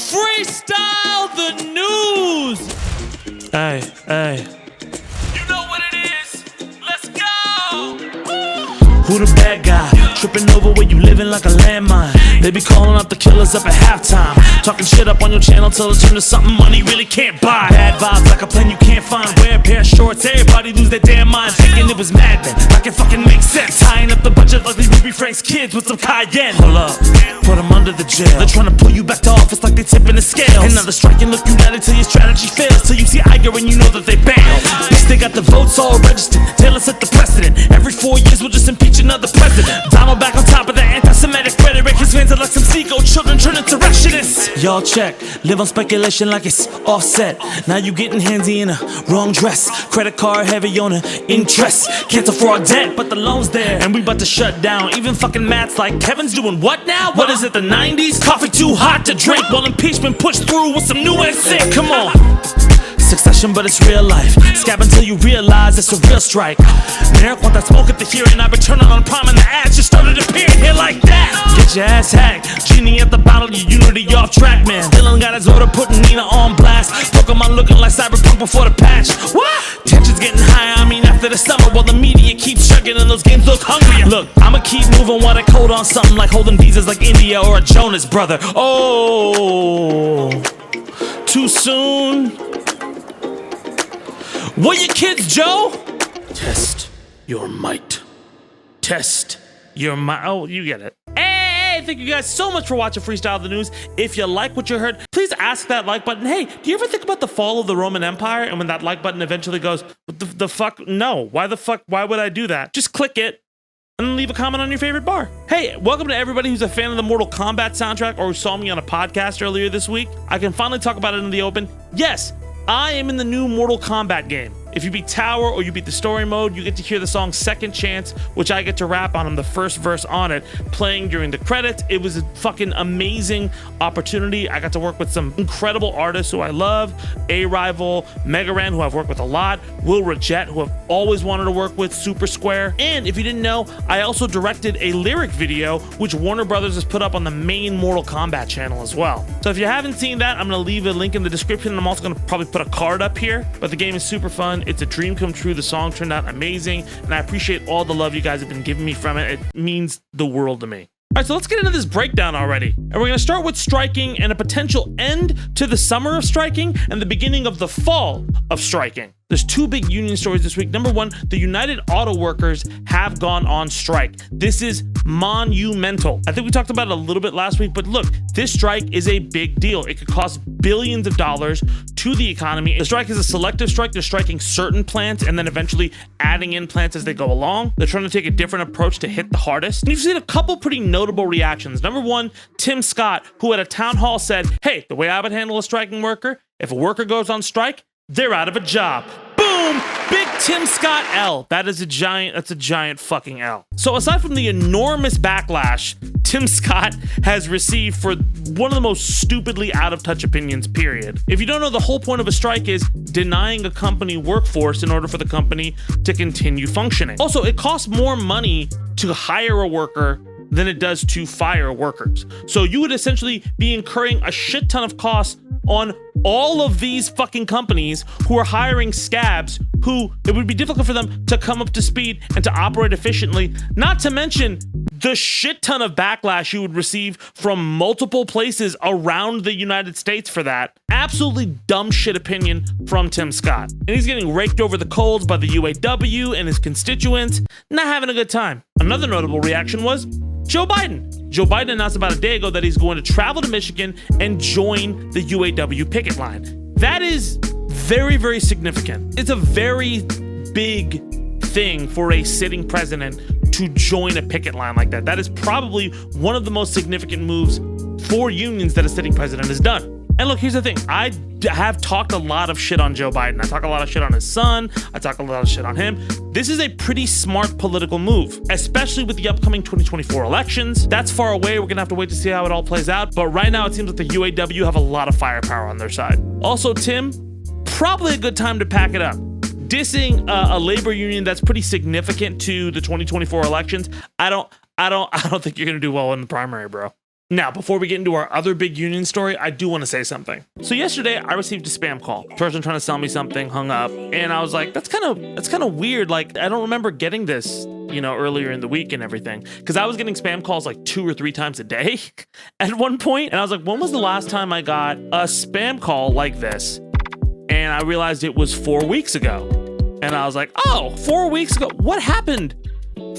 Freestyle the news! Hey, hey. You know what it is. Let's go. Who the bad guy? Tripping over where you living like a landmine. They be calling up the killers up at halftime. Talking shit up on your channel till it turn to something money really can't buy. Bad vibes like a plane you can't find. Wear a pair of shorts, everybody lose their damn mind. Thinking it was madman, like it fucking makes sense. Tying up the budget like these movie Frank's kids with some cayenne. Hold up, put them under the jail. They're trying to pull you back to office like they tipping the scales. And now they're striking, look united till your strategy fails. Till you see Iger and you know that they bail. Bitch, they got the votes all registered. Taylor set the precedent. Every 4 years we'll just impeach another president. Donald back on top of the anti-Semitic rhetoric. His fans are like some seagull children turn insurrectionists. Y'all check, live on speculation like it's offset. Now you getting handsy in a wrong dress. Credit card heavy on a interest. Cancel fraud debt, but the loan's there. And we about to shut down. Even fucking Matt's like, Kevin's doing what now? What is it, the 90s? Coffee too hot to drink while impeachment pushed through with some new sick. Come on. Succession, but it's real life. Scab until you realize it's a real strike. Merrick want that smoke at the hearing. I've been turning on prime and the ads just started appearing here like that. Get your ass hacked. Genie at the bottle, your unity off track, man. Dillon got his order, putting Nina on blast. Pokemon looking like Cyberpunk before the patch. What? Tension's getting high, I mean after the summer. While the media keeps chugging and those games look hungry. Look, I'ma keep moving while they code on something like holding visas like India or a Jonas brother. Oh, too soon. What you kids, Joe? Test your might. Test your might. Oh, you get it. Hey, thank you guys so much for watching Freestyle the News. If you like what you heard, please ask that like button. Hey, do you ever think about the fall of the Roman Empire? And when that like button eventually goes, the fuck? No. Why the fuck? Why would I do that? Just click it and leave a comment on your favorite bar. Hey, welcome to everybody who's a fan of the Mortal Kombat soundtrack or who saw me on a podcast earlier this week. I can finally talk about it in the open. Yes, I am in the new Mortal Kombat game. If you beat Tower or you beat the story mode, you get to hear the song Second Chance, which I get to rap on. I'm the first verse on it, playing during the credits. It was a fucking amazing opportunity. I got to work with some incredible artists who I love. A-Rival, Megaran, who I've worked with a lot. Will Reject, who I've always wanted to work with. Super Square. And if you didn't know, I also directed a lyric video, which Warner Brothers has put up on the main Mortal Kombat channel as well. So if you haven't seen that, I'm going to leave a link in the description. And I'm also going to probably put a card up here. But the game is super fun. It's a dream come true. The song turned out amazing, and I appreciate all the love you guys have been giving me from it. It means the world to me. All right, so let's get into this breakdown already. And we're going to start with striking and a potential end to the summer of striking and the beginning of the fall of striking. There's two big union stories this week. Number one, the United Auto Workers have gone on strike. This is monumental. I think we talked about it a little bit last week, but look, this strike is a big deal. It could cost billions of dollars to the economy. The strike is a selective strike. They're striking certain plants and then eventually adding in plants as they go along. They're trying to take a different approach to hit the hardest. And you've seen a couple pretty notable reactions. Number one, Tim Scott, who at a town hall said, hey, the way I would handle a striking worker, if a worker goes on strike, they're out of a job. Boom! Big Tim Scott L. That's a giant fucking L. So aside from the enormous backlash Tim Scott has received for one of the most stupidly out of touch opinions, period. If you don't know, the whole point of a strike is denying a company workforce in order for the company to continue functioning. Also, it costs more money to hire a worker than it does to fire workers. So you would essentially be incurring a shit ton of costs on all of these fucking companies who are hiring scabs who it would be difficult for them to come up to speed and to operate efficiently, not to mention the shit ton of backlash you would receive from multiple places around the United States for that. Absolutely dumb shit opinion from Tim Scott. And he's getting raked over the coals by the UAW and his constituents, not having a good time. Another notable reaction was Joe Biden. Joe Biden announced about a day ago that he's going to travel to Michigan and join the UAW picket line. That is very, very significant. It's a very big thing for a sitting president to join a picket line like that. That is probably one of the most significant moves for unions that a sitting president has done. And look, here's the thing. I have talked a lot of shit on Joe Biden. I talk a lot of shit on his son. I talk a lot of shit on him. This is a pretty smart political move, especially with the upcoming 2024 elections. That's far away. We're going to have to wait to see how it all plays out. But right now, it seems like the UAW have a lot of firepower on their side. Also, Tim, probably a good time to pack it up. Dissing a labor union that's pretty significant to the 2024 elections, I don't think you're going to do well in the primary, bro. Now, before we get into our other big union story, I do want to say something. So yesterday, I received a spam call. Person trying to sell me something, hung up, and I was like, that's kind of weird. Like, I don't remember getting this, earlier in the week and everything. Because I was getting spam calls like 2 or 3 times a day at one point. And I was like, when was the last time I got a spam call like this? And I realized it was 4 weeks ago. And I was like, oh, 4 weeks ago? What happened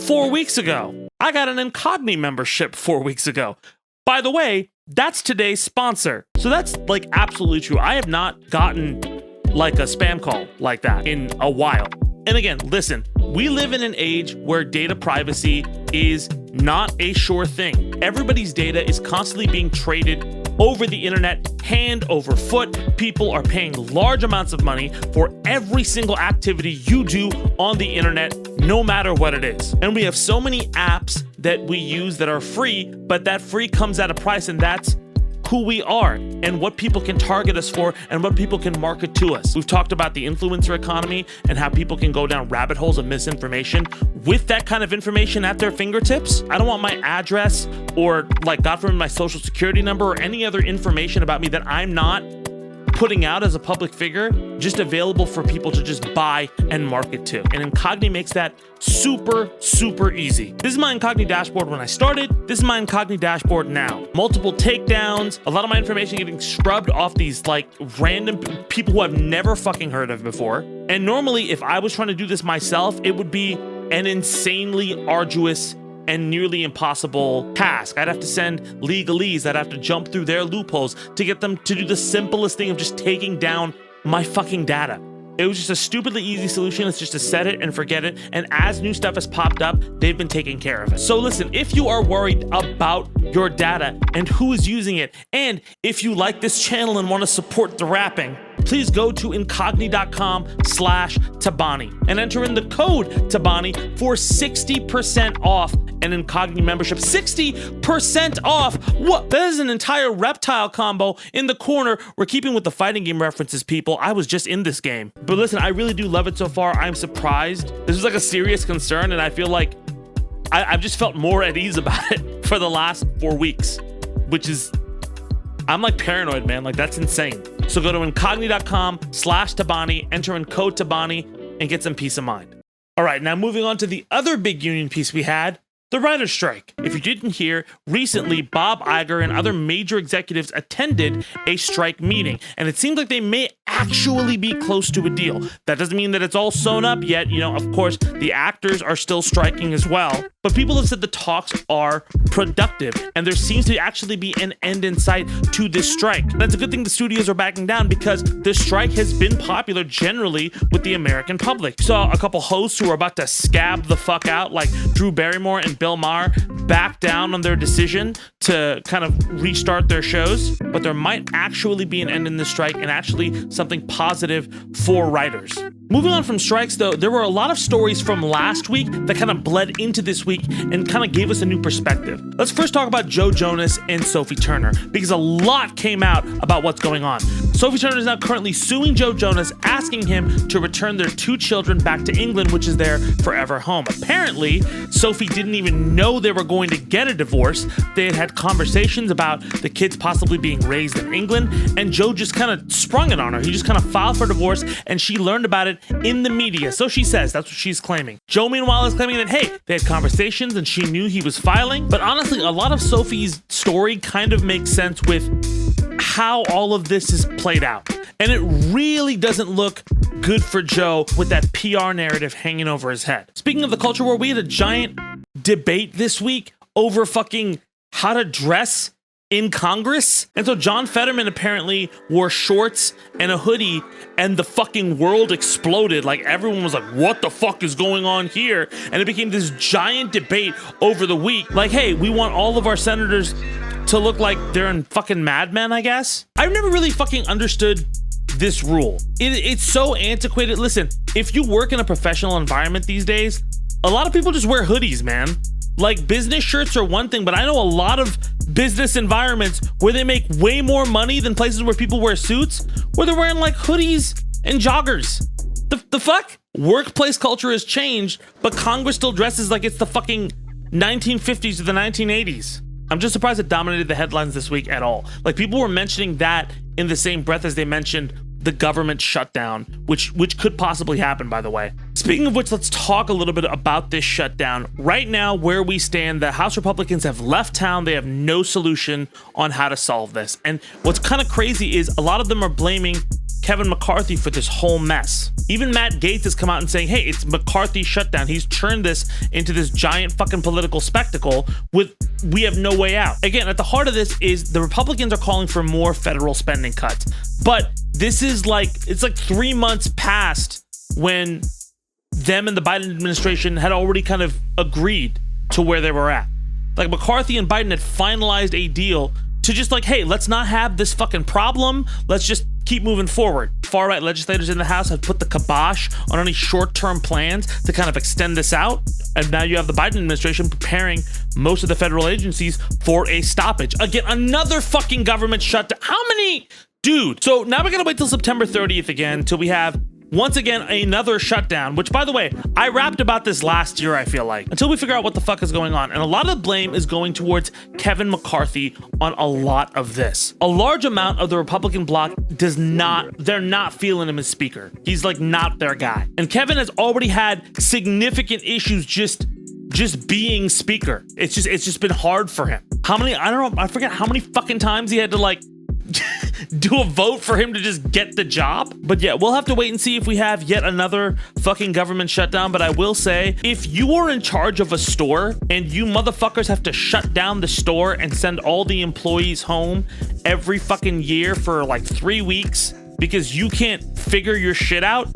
4 weeks ago? I got an Incogni membership 4 weeks ago. By the way, that's today's sponsor. So that's like absolutely true. I have not gotten like a spam call like that in a while. And again, listen, we live in an age where data privacy is not a sure thing. Everybody's data is constantly being traded over the internet, hand over foot. People are paying large amounts of money for every single activity you do on the internet, no matter what it is. And we have so many apps that we use that are free, but that free comes at a price, and that's who we are and what people can target us for and what people can market to us. We've talked about the influencer economy and how people can go down rabbit holes of misinformation with that kind of information at their fingertips. I don't want my address or, like, God forbid, my social security number or any other information about me that I'm not putting out as a public figure just available for people to just buy and market to. And Incogni makes that super, super easy. This is my Incogni dashboard when I started. This is my Incogni dashboard now. Multiple takedowns, a lot of my information getting scrubbed off these like random people who I've never fucking heard of before. And normally, if I was trying to do this myself, it would be an insanely arduous and nearly impossible task. I'd have to send legalese. I'd have to jump through their loopholes to get them to do the simplest thing of just taking down my fucking data. It was just a stupidly easy solution. It's just to set it and forget it. And as new stuff has popped up, they've been taking care of it. So listen, if you are worried about your data and who is using it, and if you like this channel and want to support the rapping, please go to incogni.com/Tabani and enter in the code Tabani for 60% off an Incogni membership. 60% off! What? That is an entire reptile combo in the corner. We're keeping with the fighting game references, people. I was just in this game. But listen, I really do love it so far. I'm surprised. This was like a serious concern, and I feel like I've just felt more at ease about it for the last 4 weeks, which is, I'm like paranoid, man. Like, that's insane. So go to incogni.com/Tabani, enter in code Tabani, and get some peace of mind. All right, now moving on to the other big union piece we had, the writer's strike. If you didn't hear, recently Bob Iger and other major executives attended a strike meeting, and it seems like they may actually be close to a deal. That doesn't mean that it's all sewn up yet. Of course, the actors are still striking as well, but people have said the talks are productive, and there seems to actually be an end in sight to this strike. And that's a good thing the studios are backing down, because this strike has been popular generally with the American public. Saw a couple hosts who are about to scab the fuck out, like Drew Barrymore and Bill Maher, back down on their decision to kind of restart their shows, but there might actually be an end in the strike and actually something positive for writers. Moving on from strikes, though, there were a lot of stories from last week that kind of bled into this week and kind of gave us a new perspective. Let's first talk about Joe Jonas and Sophie Turner, because a lot came out about what's going on. Sophie Turner is now currently suing Joe Jonas, asking him to return their 2 children back to England, which is their forever home. Apparently, Sophie didn't even know they were going to get a divorce. They had had conversations about the kids possibly being raised in England, and Joe just kind of sprung it on her. He just kind of filed for divorce, and she learned about it in the media. So she says, that's what she's claiming. Joe, meanwhile, is claiming that, hey, they had conversations and she knew he was filing. But honestly, a lot of Sophie's story kind of makes sense with how all of this is played out. And it really doesn't look good for Joe with that PR narrative hanging over his head. Speaking of the culture war, we had a giant debate this week over fucking how to dress in Congress. And so John Fetterman apparently wore shorts and a hoodie, and the fucking world exploded. Like, everyone was like, what the fuck is going on here? And it became this giant debate over the week. Like, hey, we want all of our senators to look like they're in fucking Mad Men, I guess. I've never really fucking understood this rule. It's so antiquated. Listen, if you work in a professional environment these days, a lot of people just wear hoodies, man. Like, business shirts are one thing, but I know a lot of business environments where they make way more money than places where people wear suits, where they're wearing like hoodies and joggers. The fuck? Workplace culture has changed, but Congress still dresses like it's the fucking 1950s or the 1980s. I'm just surprised it dominated the headlines this week at all. Like, people were mentioning that in the same breath as they mentioned the government shutdown, which could possibly happen, by the way. Speaking of which, let's talk a little bit about this shutdown. Right now, where we stand, the House Republicans have left town. They have no solution on how to solve this. And what's kind of crazy is a lot of them are blaming Kevin McCarthy for this whole mess. Even Matt Gaetz has come out and saying, hey, it's McCarthy's shutdown. He's turned this into this giant fucking political spectacle with we have no way out. Again, at the heart of this is the Republicans are calling for more federal spending cuts. But this is like, it's like 3 months past when them and the Biden administration had already kind of agreed to where they were at. Like, McCarthy and Biden had finalized a deal to just like, hey, let's not have this fucking problem. Let's just keep moving forward. Far-right legislators in the House have put the kibosh on any short-term plans to kind of extend this out. And now you have the Biden administration preparing most of the federal agencies for a stoppage. Again, another fucking government shutdown. How many? Dude. So now we're going to wait till September 30th again till we have, once again, another shutdown, which, by the way, I rapped about this last year, I feel like, until we figure out what the fuck is going on. And a lot of the blame is going towards Kevin McCarthy on a lot of this. A large amount of the Republican bloc they're not feeling him as speaker. He's like not their guy. And Kevin has already had significant issues just being speaker. It's just been hard for him. I forget how many fucking times he had to like do a vote for him to just get the job. But yeah, we'll have to wait and see if we have yet another fucking government shutdown. But I will say, if you are in charge of a store and you motherfuckers have to shut down the store and send all the employees home every fucking year for like 3 weeks because you can't figure your shit out,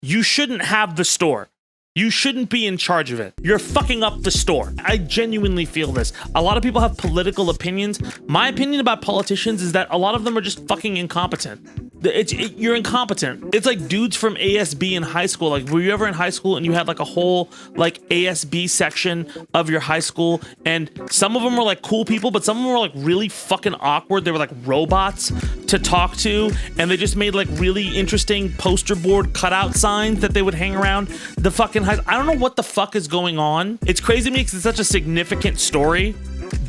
you shouldn't have the store. You shouldn't be in charge of it. You're fucking up the store. I genuinely feel this. A lot of people have political opinions. My opinion about politicians is that a lot of them are just fucking incompetent. You're incompetent. It's like dudes from ASB in high school. Like, were you ever in high school and you had like a whole like ASB section of your high school, and some of them were like cool people, but some of them were like really fucking awkward. They were like robots to talk to, and they just made like really interesting poster board cutout signs that they would hang around the fucking high. I don't know what the fuck is going on. It's crazy to me because it's such a significant story,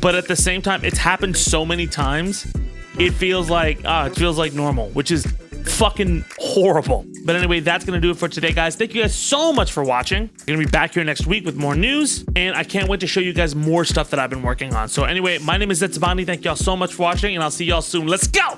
but at the same time, it's happened so many times. It feels like normal, which is fucking horrible. But anyway, that's gonna do it for today, guys. Thank you guys so much for watching. I'm gonna be back here next week with more news, and I can't wait to show you guys more stuff that I've been working on. So anyway, my name is Zaid. Thank y'all so much for watching, and I'll see y'all soon. Let's go.